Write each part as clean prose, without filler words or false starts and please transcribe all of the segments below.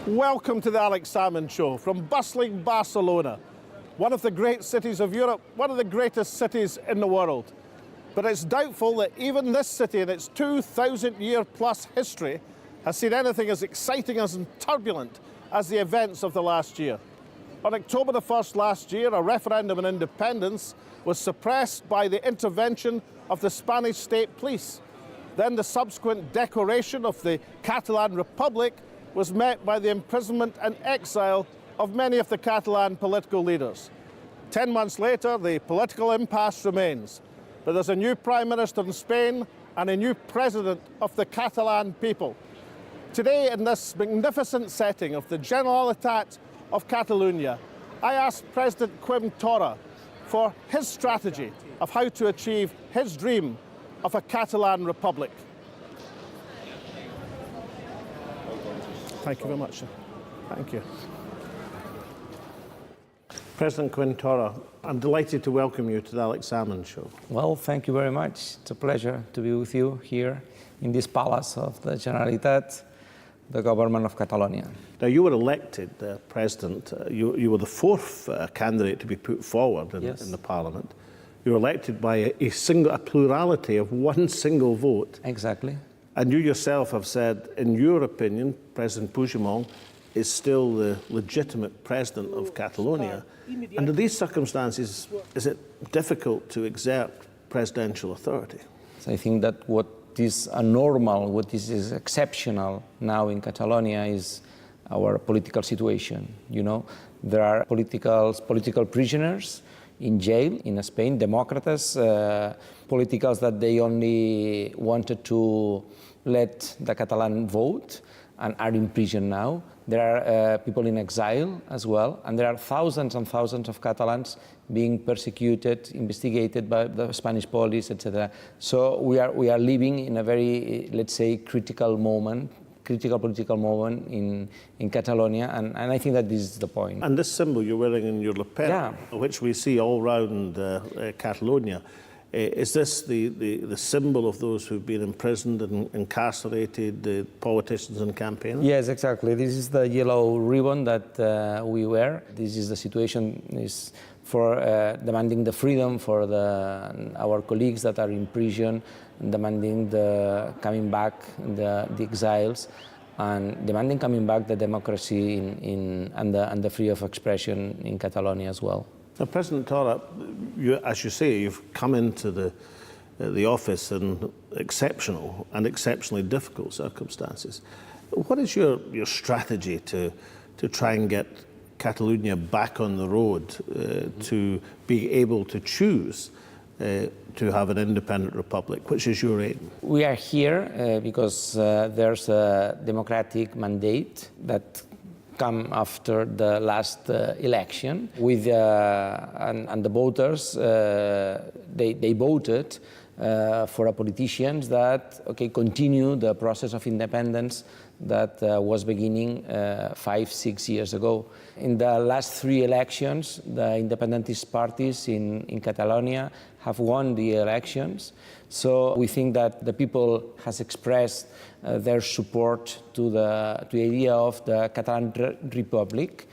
Welcome to the Alex Salmond Show from bustling Barcelona, one of the great cities of Europe, one of the greatest cities in the world. But it's doubtful that even this city in its 2,000-year-plus history has seen anything as exciting and turbulent as the events of the last year. On October the 1st last year, a referendum on independence was suppressed by the intervention of the Spanish state police. Then the subsequent declaration of the Catalan Republic was met by the imprisonment and exile of many of the Catalan political leaders. 10 months later, the political impasse remains, but there's a new Prime Minister in Spain and a new President of the Catalan people. Today, in this magnificent setting of the Generalitat of Catalonia, I asked President Quim Torra for his strategy of how to achieve his dream of a Catalan Republic. Thank you very much, sir. Thank you. President Quim Torra, I'm delighted to welcome you to the Alex Salmond Show. Well, thank you very much. It's a pleasure to be with you here in this palace of the Generalitat, the government of Catalonia. Now, you were elected president. You were the fourth candidate to be put forward in the parliament. You were elected by a plurality of one single vote. Exactly. And you yourself have said, in your opinion, President Puigdemont is still the legitimate president of Catalonia. Under these circumstances, is it difficult to exert presidential authority? So I think that what is normal, what is exceptional now in Catalonia is our political situation. You know, there are political prisoners in jail in Spain, Democrats, politicals that they only wanted to let the Catalan vote and are in prison now. There are people in exile as well, and there are thousands and thousands of Catalans being persecuted, investigated by the Spanish police, etc. So we are living in a very, let's say, critical political moment in Catalonia, and I think that this is the point. And this symbol you're wearing in your lapel, which we see all around Catalonia, is this the symbol of those who've been imprisoned and incarcerated, the politicians and campaigners? Yes, exactly. This is the yellow ribbon that we wear. This is the situation is for demanding the freedom for our colleagues that are in prison, demanding the coming back, the exiles, and demanding coming back the democracy and the freedom of expression in Catalonia as well. Now, President Torra, as you say, you've come into the office in exceptional and exceptionally difficult circumstances. What is your strategy to try and get Catalonia back on the road to be able to choose to have an independent republic? Which is your aim? We are here because there's a democratic mandate that come after the last election with and the voters they voted for politicians that continue the process of independence that was beginning 5-6 years ago. In the last 3 elections, the independentist parties in Catalonia have won the elections. So we think that the people has expressed their support to the idea of the Catalan Republic,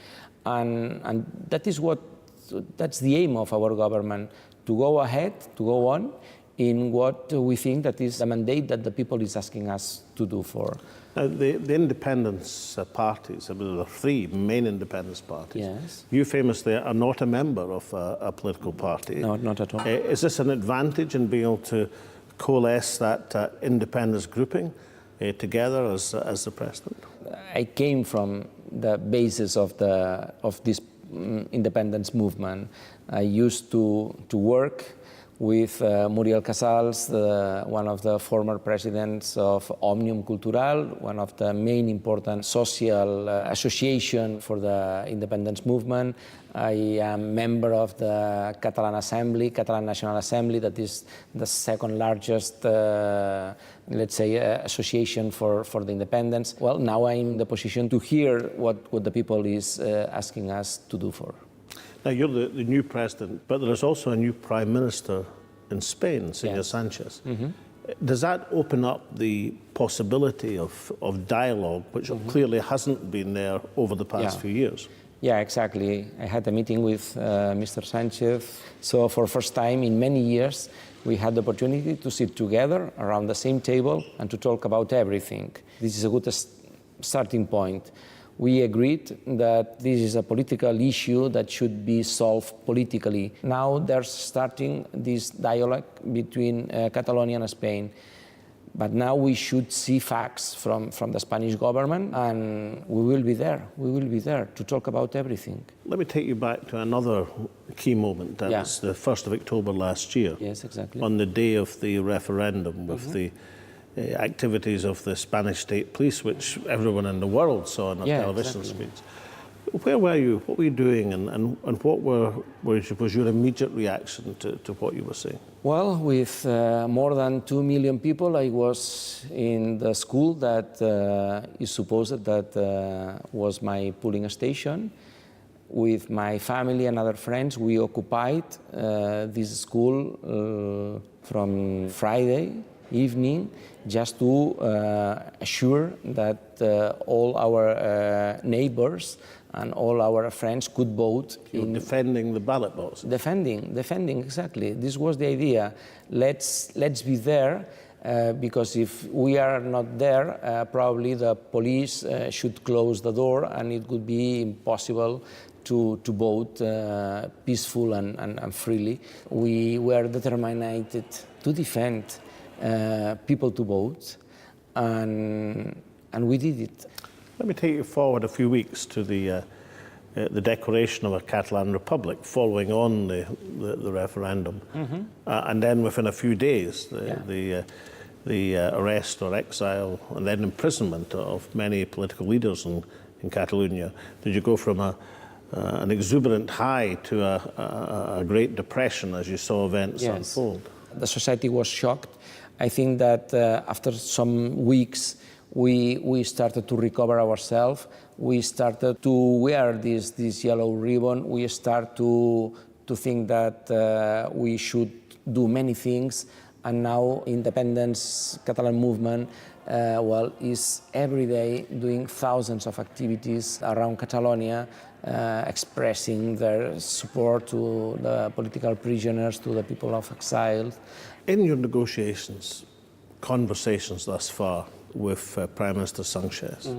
and that's the aim of our government, to go ahead, to go on in what we think that is the mandate that the people is asking us to do for. The independence parties, there are 3 main independence parties. Yes. You famously are not a member of a political party. No, not at all. Is this an advantage in being able to coalesce that independence grouping together as the president? I came from the basis of this independence movement. I used to work with Muriel Casals, one of the former presidents of Òmnium Cultural, one of the main important social association for the independence movement. I am member of the Catalan National Assembly, that is the second largest, let's say, association for the independence. Well, now I'm in the position to hear what the people is asking us to do for. Now, you're the new president, but there is also a new prime minister in Spain, Pedro Sánchez. Does that open up the possibility of dialogue, which clearly hasn't been there over the past few years? Yeah, exactly. I had a meeting with Mr. Sanchez. So for the first time in many years, we had the opportunity to sit together around the same table and to talk about everything. This is a good starting point. We agreed that this is a political issue that should be solved politically. Now there's starting this dialogue between Catalonia and Spain. But now we should see facts from the Spanish government, and we will be there. We will be there to talk about everything. Let me take you back to another key moment. That was the 1st of October last year. Yes, exactly. On the day of the referendum, with the activities of the Spanish state police, which everyone in the world saw on the television screens. Where were you? What were you doing? And what was your immediate reaction to what you were saying? Well, with more than 2 million people, I was in the school that is supposed that was my polling station. With my family and other friends, we occupied this school from Friday evening just to assure that all our neighbors and all our friends could vote. In defending the ballot box. Defending, exactly. This was the idea. Let's be there, because if we are not there, probably the police should close the door and it would be impossible to vote peaceful and freely. We were determined to defend people to vote, and we did it. Let me take you forward a few weeks to the declaration of a Catalan Republic following on the referendum, and then within a few days the arrest or exile and then imprisonment of many political leaders in Catalonia. Did you go from an exuberant high to a great depression as you saw events unfold? The society was shocked. I think that after some weeks, we started to recover ourselves. We started to wear this yellow ribbon. We start to think that we should do many things. And now independence Catalan movement is every day doing thousands of activities around Catalonia, expressing their support to the political prisoners, to the people of exile. In your negotiations, conversations thus far with Prime Minister Sanchez,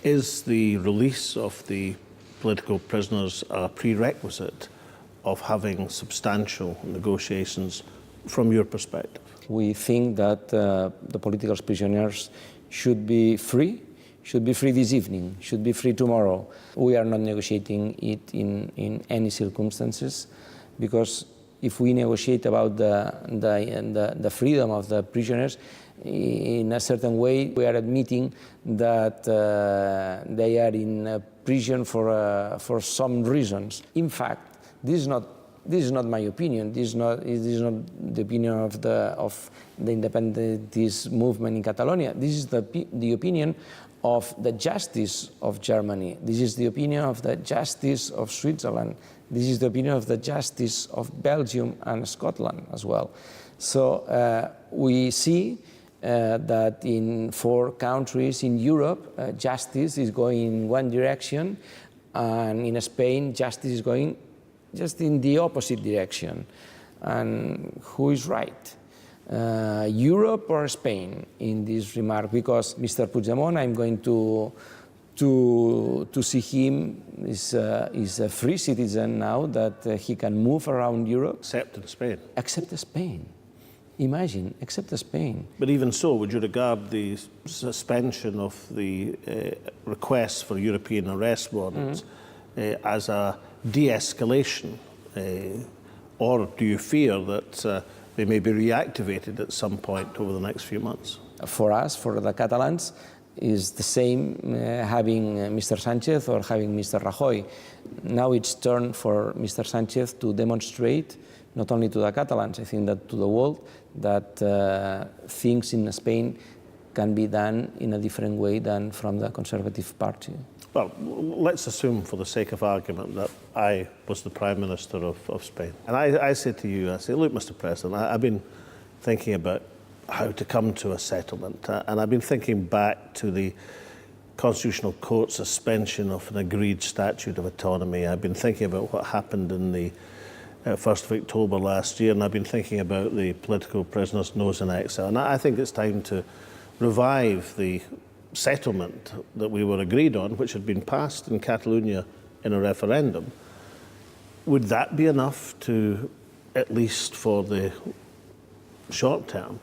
is the release of the political prisoners a prerequisite of having substantial negotiations from your perspective? We think that the political prisoners should be free this evening, should be free tomorrow. We are not negotiating it in any circumstances, because if we negotiate about the freedom of the prisoners, in a certain way we are admitting that they are in prison for some reasons. In fact, this is not my opinion. This is not the opinion of the independentist movement in Catalonia. This is the opinion of the justice of Germany. This is the opinion of the justice of Switzerland. This is the opinion of the justice of Belgium and Scotland as well. So we see that in 4 countries in Europe, justice is going in one direction, and in Spain, justice is going just in the opposite direction. And who is right? Europe or Spain in this remark? Because Mr. Puigdemont, I'm going to see him is a free citizen now, that he can move around Europe. Except in Spain. Except Spain. Imagine, except Spain. But even so, would you regard the suspension of the requests for European arrest warrants as a de-escalation? Or do you fear that they may be reactivated at some point over the next few months? For us, for the Catalans, is the same having Mr. Sanchez or having Mr. Rajoy. Now it's turn for Mr. Sanchez to demonstrate, not only to the Catalans, I think that to the world, that things in Spain can be done in a different way than from the Conservative Party. Well, let's assume for the sake of argument that I was the Prime Minister of Spain. And I say to you, I say, look, Mr. President, I've been thinking about how to come to a settlement. And I've been thinking back to the Constitutional Court suspension of an agreed statute of autonomy. I've been thinking about what happened in the 1st of October last year, and I've been thinking about the political prisoners' nose in exile. And I think it's time to revive the settlement that we were agreed on, which had been passed in Catalonia in a referendum. Would that be enough to, at least for the short term,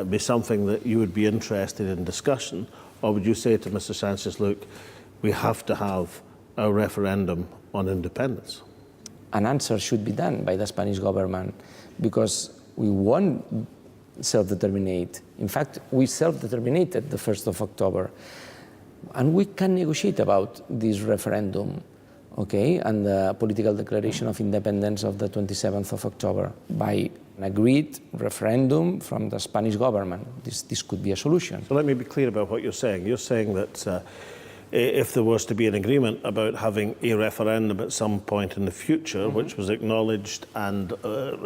be something that you would be interested in discussion? Or would you say to Mr. Sanchez, look, we have to have a referendum on independence? An answer should be done by the Spanish government because we won't self-determinate. In fact, we self-determinated the 1st of October. And we can negotiate about this referendum, okay, and the political declaration of independence of the 27th of October by an agreed referendum from the Spanish government. This could be a solution. So let me be clear about what you're saying. You're saying that if there was to be an agreement about having a referendum at some point in the future, which was acknowledged and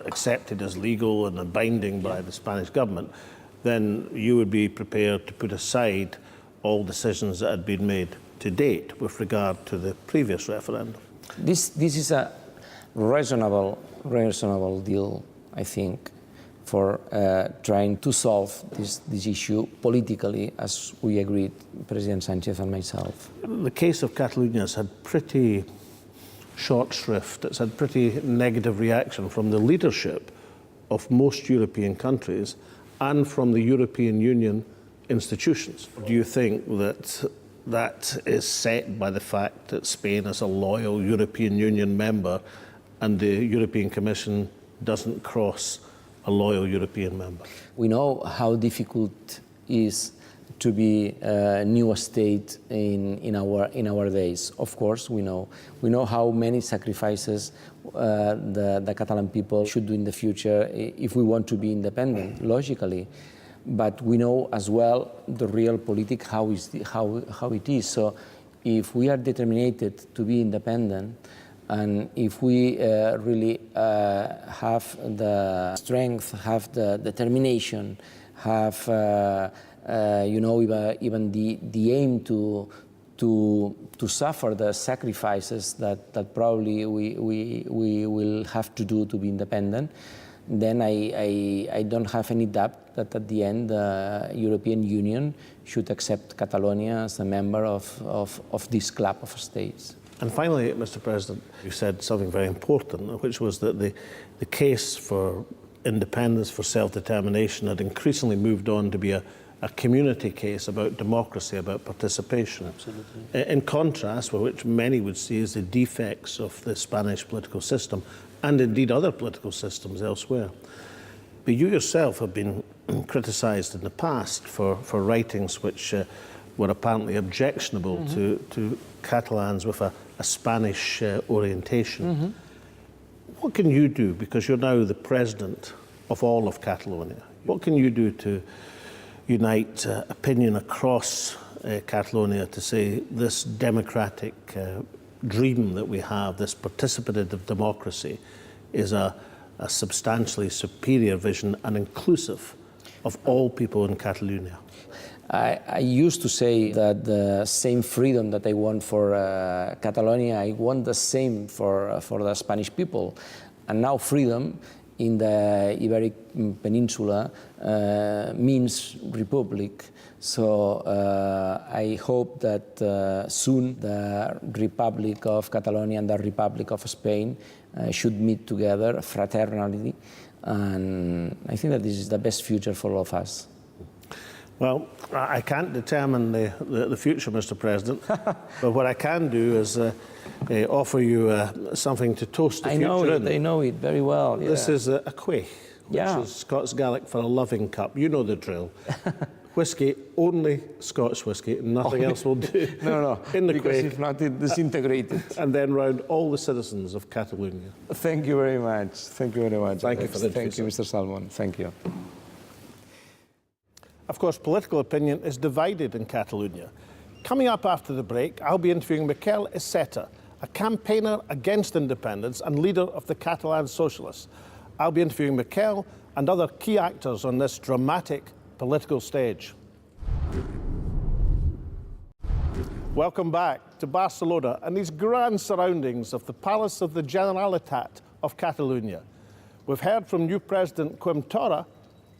accepted as legal and binding by the Spanish government, then you would be prepared to put aside all decisions that had been made to date with regard to the previous referendum. This is a reasonable deal, I think, for trying to solve this issue politically, as we agreed, President Sanchez and myself. The case of Catalonia has had pretty short shrift. It's had pretty negative reaction from the leadership of most European countries and from the European Union institutions. Do you think that that is set by the fact that Spain is a loyal European Union member and the European Commission doesn't cross a loyal European member? We know how difficult it is to be a new state in our days. Of course, we know how many sacrifices the Catalan people should do in the future if we want to be independent, logically. But we know as well the real politics, how it is. So if we are determined to be independent, and if we really have the strength, have the determination, have even the aim to suffer the sacrifices that probably we will have to do to be independent, then I don't have any doubt that at the end the European Union should accept Catalonia as a member of this club of states. And finally, Mr. President, you said something very important, which was that the case for independence, for self-determination, had increasingly moved on to be a community case about democracy, about participation. Absolutely. In contrast, with which many would see as the defects of the Spanish political system, and indeed other political systems elsewhere. But you yourself have been criticised in the past for writings which were apparently objectionable to Catalans with a Spanish orientation. What can you do, because you're now the president of all of Catalonia, what can you do to unite opinion across Catalonia to say this democratic dream that we have, this participative democracy, is a substantially superior vision and inclusive of all people in Catalonia? I used to say that the same freedom that I want for Catalonia, I want the same for the Spanish people. And now freedom in the Iberic Peninsula means republic. So I hope that soon the Republic of Catalonia and the Republic of Spain should meet together fraternally. And I think that this is the best future for all of us. Well, I can't determine the future, Mr. President, but what I can do is offer you something to toast the future in. I know it very well. Yeah. This is a quaich, which is Scots Gaelic for a loving cup. You know the drill. Whiskey, only Scotch whiskey, nothing else will do. No, in the because quaich. if not, it disintegrated. And then round all the citizens of Catalonia. Thank you very much. Thank you very much. Thank you for the Thank you, Mr. Salmond. Thank you. Of course, political opinion is divided in Catalonia. Coming up after the break, I'll be interviewing Miquel Iceta, a campaigner against independence and leader of the Catalan Socialists. I'll be interviewing Miquel and other key actors on this dramatic political stage. Welcome back to Barcelona and these grand surroundings of the Palace of the Generalitat of Catalonia. We've heard from new President Quim Torra.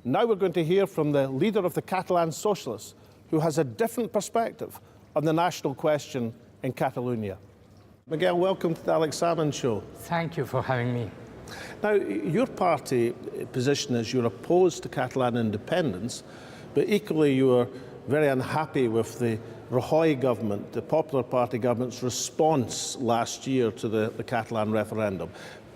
Now we're going to hear from the leader of the Catalan Socialists, who has a different perspective on the national question in Catalonia. Miquel, welcome to the Alex Salmond Show. Thank you for having me. Now, your party position is you're opposed to Catalan independence, but equally you are very unhappy with the Rajoy government, the Popular Party government's response last year to the Catalan referendum.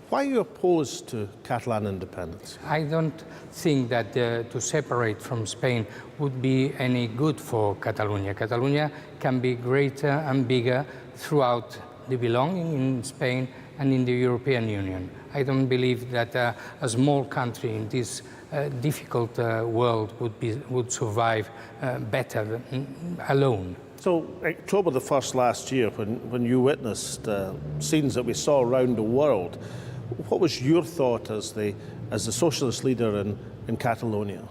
Why are you opposed to Catalan independence? I don't think that to separate from Spain would be any good for Catalonia. Catalonia can be greater and bigger throughout the belonging in Spain and in the European Union. I don't believe that a small country in this difficult world would survive better alone. So, October the 1st last year, when you witnessed scenes that we saw around the world, what was your thought as the socialist leader in Catalonia?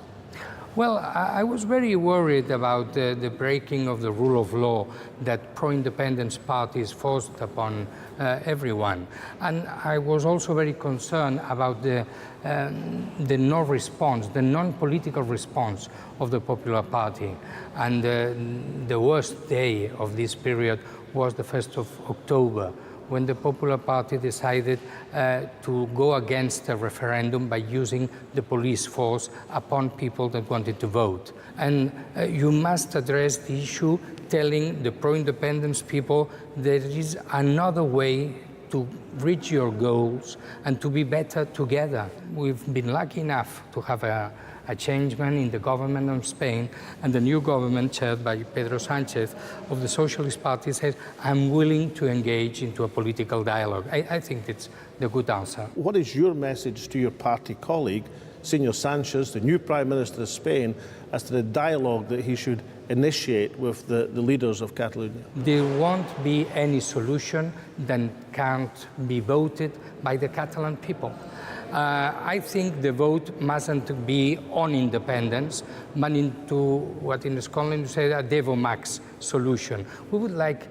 Well, I was very worried about the breaking of the rule of law that pro-independence parties forced upon everyone. And I was also very concerned about the no-response, the non-political response of the Popular Party. And the worst day of this period was the 1st of October, when the Popular Party decided to go against a referendum by using the police force upon people that wanted to vote. And you must address the issue telling the pro-independence people there is another way to reach your goals and to be better together. We've been lucky enough to have a changement in the government of Spain, and the new government chaired by Pedro Sánchez of the Socialist Party says, I'm willing to engage into a political dialogue. I think it's the good answer. What is your message to your party colleague, Senor Sánchez, the new Prime Minister of Spain, as to the dialogue that he should initiate with the leaders of Catalonia? There won't be any solution that can't be voted by the Catalan people. I think the vote mustn't be on independence, but into what in Scotland you say a Devo Max solution. We would like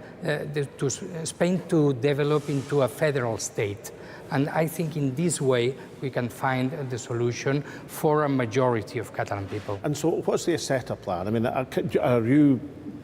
Spain to develop into a federal state. And I think in this way we can find the solution for a majority of Catalan people. And so what's the Assetto plan? I mean, are you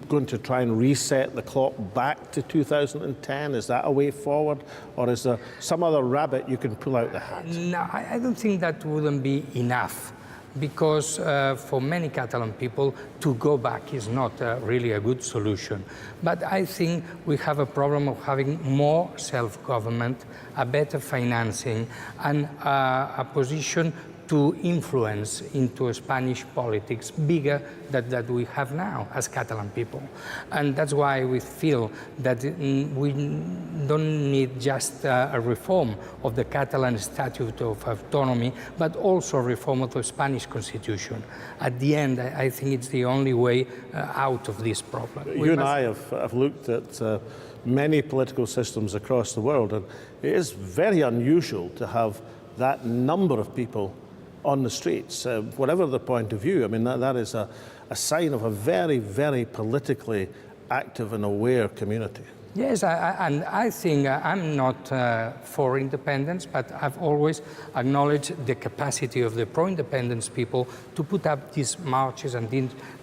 going to try and reset the clock back to 2010? Is that a way forward? Or is there some other rabbit you can pull out the hat? No, I don't think that wouldn't be enough, because for many Catalan people, to go back is not really a good solution. But I think we have a problem of having more self-government, a better financing, and a position to influence into Spanish politics bigger than we have now as Catalan people. And that's why we feel that we don't need just a reform of the Catalan Statute of Autonomy, but also a reform of the Spanish Constitution. At the end, I think it's the only way out of this problem. You and I have looked at many political systems across the world, and it is very unusual to have that number of people on the streets, whatever the point of view. I mean, that is a sign of a very, very politically active and aware community. Yes, and I think I'm not for independence, but I've always acknowledged the capacity of the pro-independence people to put up these marches and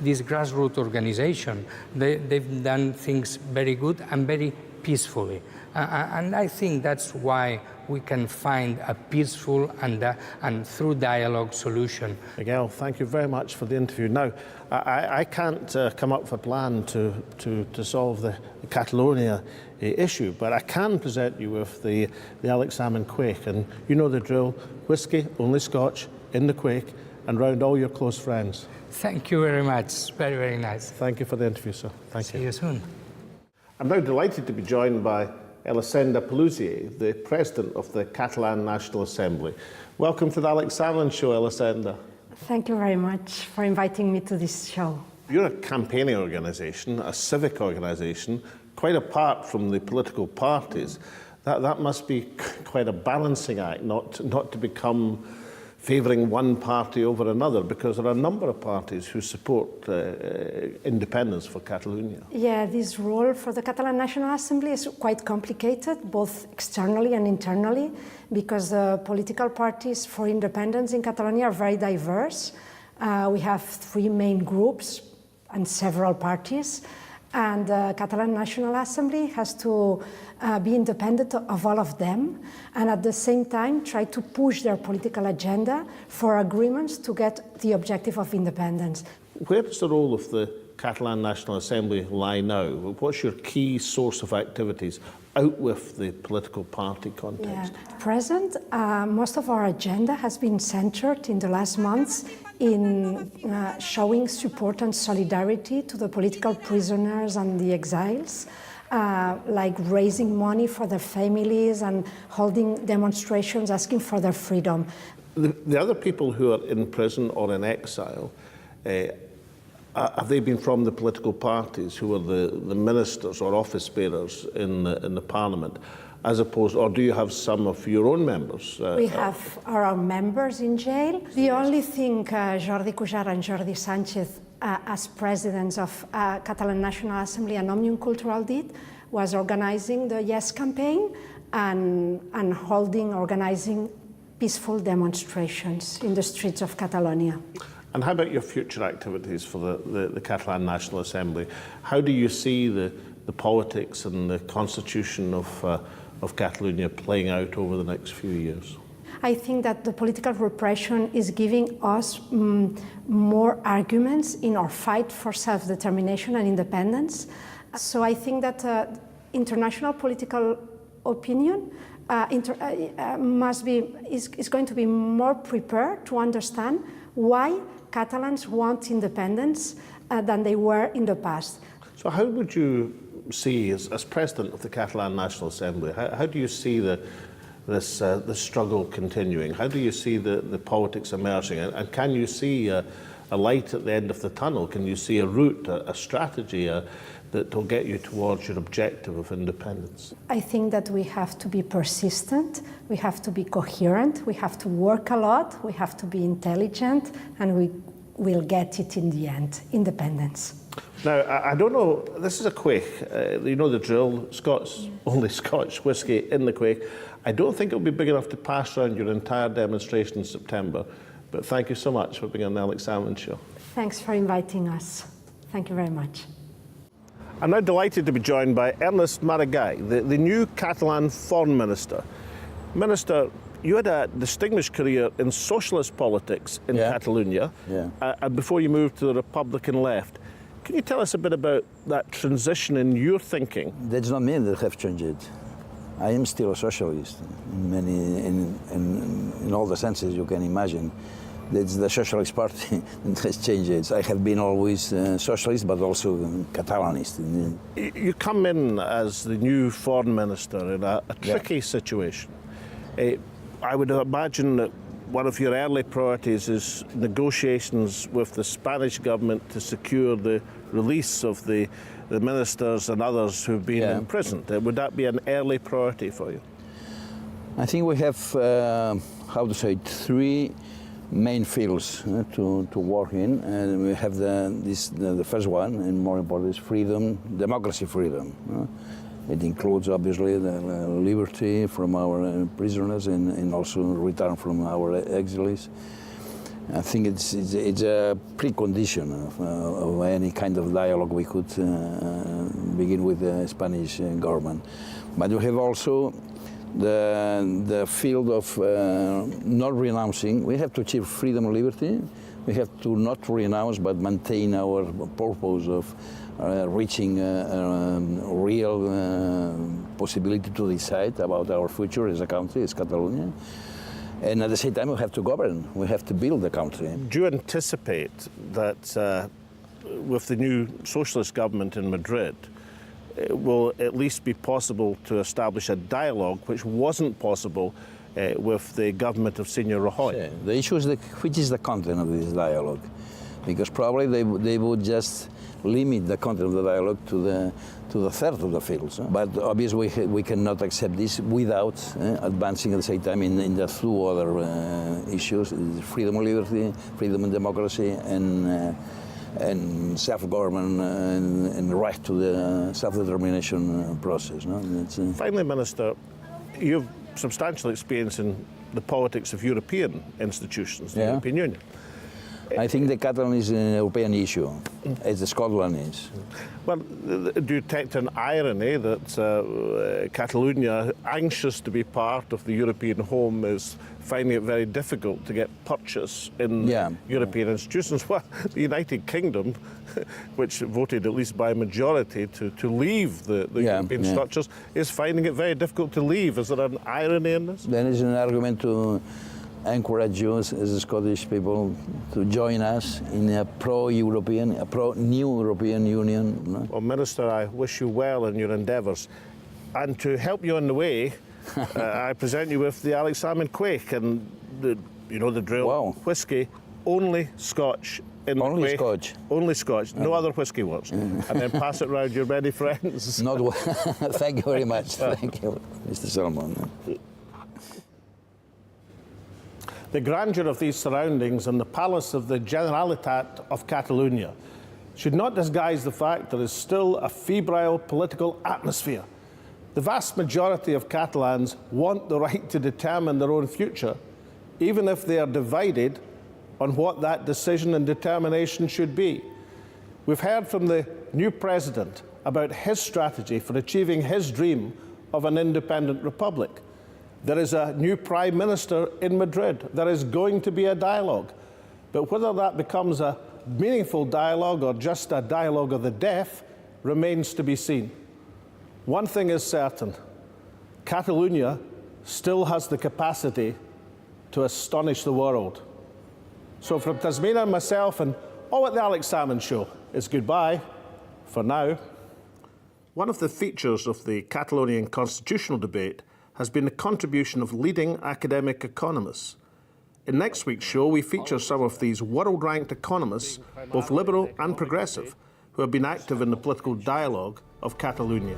this grassroots organization. They've done things very good and very peacefully. And I think that's why we can find a peaceful and through dialogue solution. Miquel, thank you very much for the interview. Now, I can't come up with a plan to solve the Catalonia issue, but I can present you with the Alex Salmond Quake, and you know the drill: whiskey, only Scotch, in the Quake, and round all your close friends. Thank you very much. Very, very nice. Thank you for the interview, sir. Thank you. See you soon. I'm now delighted to be joined by Elisenda Pelusier, the President of the Catalan National Assembly. Welcome to the Alex Salmond Show, Elisenda. Thank you very much for inviting me to this show. You're a campaigning organisation, a civic organisation, quite apart from the political parties. That must be quite a balancing act, not to become favouring one party over another, because there are a number of parties who support independence for Catalonia. Yeah, this role for the Catalan National Assembly is quite complicated, both externally and internally, because the political parties for independence in Catalonia are very diverse. We have three main groups and several parties, and the Catalan National Assembly has to be independent of all of them, and at the same time try to push their political agenda for agreements to get the objective of independence. Where does the role of the Catalan National Assembly lie now? What's your key source of activities out with the political party context? Yeah. At present, most of our agenda has been centered in the last months in showing support and solidarity to the political prisoners and the exiles, like raising money for their families and holding demonstrations asking for their freedom. The other people who are in prison or in exile, have they been from the political parties who are the ministers or office bearers in the Parliament, as opposed, or do you have some of your own members? We have our own members in jail. The only thing Jordi Cuixart and Jordi Sánchez, as presidents of Catalan National Assembly and Òmnium Cultural did, was organizing the Yes campaign and organizing peaceful demonstrations in the streets of Catalonia. And how about your future activities for the Catalan National Assembly? How do you see the politics and the constitution of Catalonia playing out over the next few years? I think that the political repression is giving us more arguments in our fight for self-determination and independence. So I think that international political opinion is going to be more prepared to understand why Catalans want independence than they were in the past. So how would you see, as president of the Catalan National Assembly, how do you see this struggle continuing? How do you see the politics emerging? And can you see a light at the end of the tunnel? Can you see a route, a strategy that will get you towards your objective of independence? I think that we have to be persistent, we have to be coherent, we have to work a lot, we have to be intelligent, and we will get it in the end, independence. Now, I don't know, this is a quaich. You know the drill, only Scotch whisky in the quaich. I don't think it'll be big enough to pass around your entire demonstration in September, but thank you so much for being on the Alex Salmond Show. Thanks for inviting us. Thank you very much. I'm now delighted to be joined by Ernest Maragall, the new Catalan Foreign Minister. Minister, you had a distinguished career in socialist politics in Catalonia, and before you moved to the Republican left. Can you tell us a bit about that transition in your thinking? That's not me that have changed. I am still a socialist in all the senses you can imagine. It's the Socialist Party that has changed. I have been always socialist, but also Catalanist. You come in as the new foreign minister in a tricky situation. I would imagine that one of your early priorities is negotiations with the Spanish government to secure the release of the ministers and others who've been imprisoned. Would that be an early priority for you? I think we have, three main fields to work in, and we have the first one, and more important, is freedom, democracy freedom. It includes obviously the liberty from our prisoners and also return from our exiles. I think it's a precondition of any kind of dialogue we could begin with the Spanish government. But we have also the field of not renouncing. We have to achieve freedom and liberty. We have to not renounce but maintain our purpose of reaching a real possibility to decide about our future as a country, as Catalonia. And at the same time, we have to govern. We have to build the country. Do you anticipate that with the new socialist government in Madrid, it will at least be possible to establish a dialogue which wasn't possible with the government of Senor Rajoy? The issue is which is the content of this dialogue. because probably they would just limit the content of the dialogue to the third of the fields. But obviously we cannot accept this without advancing at the same time in the two other issues: freedom and liberty, freedom and democracy, and self-government and the right to the self-determination process. No? Finally, Minister, you've substantial experience in the politics of European institutions, the European Union. I think the Catalan is an European issue, as the Scotland is. Well, do you detect an irony that Catalonia, anxious to be part of the European home, is finding it very difficult to get purchase in European institutions? Well, the United Kingdom, which voted at least by majority to leave the European structures, is finding it very difficult to leave. Is there an irony in this? There is an argument to encourage you as Scottish people to join us in a pro-European, a pro-new European Union. No? Well, Minister, I wish you well in your endeavours. And to help you on the way, I present you with the Alex Salmond Quake and the drill whiskey, only Scotch. Only Scotch. Only Scotch. No other whiskey works. And then pass it round your many friends. Not Thank you very much. Thank you, Mr. Salmond. The grandeur of these surroundings and the palace of the Generalitat of Catalonia should not disguise the fact there is still a febrile political atmosphere. The vast majority of Catalans want the right to determine their own future, even if they are divided on what that decision and determination should be. We've heard from the new president about his strategy for achieving his dream of an independent republic. There is a new Prime Minister in Madrid. There is going to be a dialogue. But whether that becomes a meaningful dialogue or just a dialogue of the deaf remains to be seen. One thing is certain: Catalonia still has the capacity to astonish the world. So from Tasmania and myself and all at the Alex Salmond Show, it's goodbye for now. One of the features of the Catalonian constitutional debate has been the contribution of leading academic economists. In next week's show, we feature some of these world-ranked economists, both liberal and progressive, who have been active in the political dialogue of Catalonia.